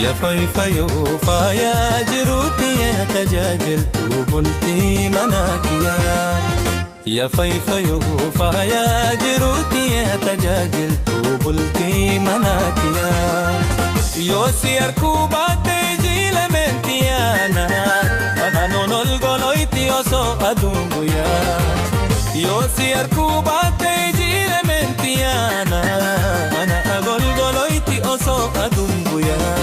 يا فيفيو فيا جروتي يا تجاجلتو بلتي مناكيا يا فيفيو فيا جروتي يا تجاجلتو بلتي مناكيا يوسي أركوبات جيل منتيانا أنا نونول غلويتي أسو أدونغويا يوسي أركوبات جيل منتيانا أنا أقول غلويتي أسو أدونغويا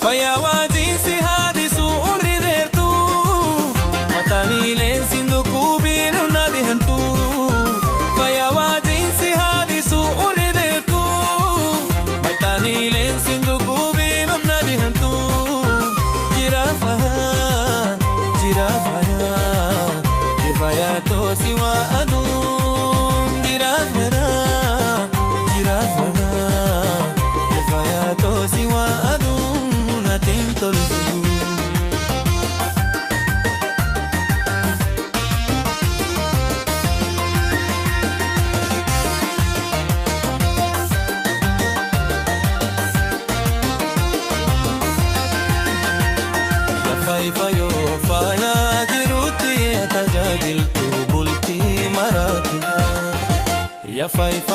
Faya wadisi hadisu urridertu Matani lensindu kubinu nadihantu Faya wadisi hadisu urridertu Matani lensindu kubinu nadihantu Jirafaya, jirafaya Jirafaya tosi wa adun Jirafaya, jirafaya Jirafaya tosi wa adun Atento al sur Ya faifayo faya jiruti tajadil tu bulti maratina Ya faifayo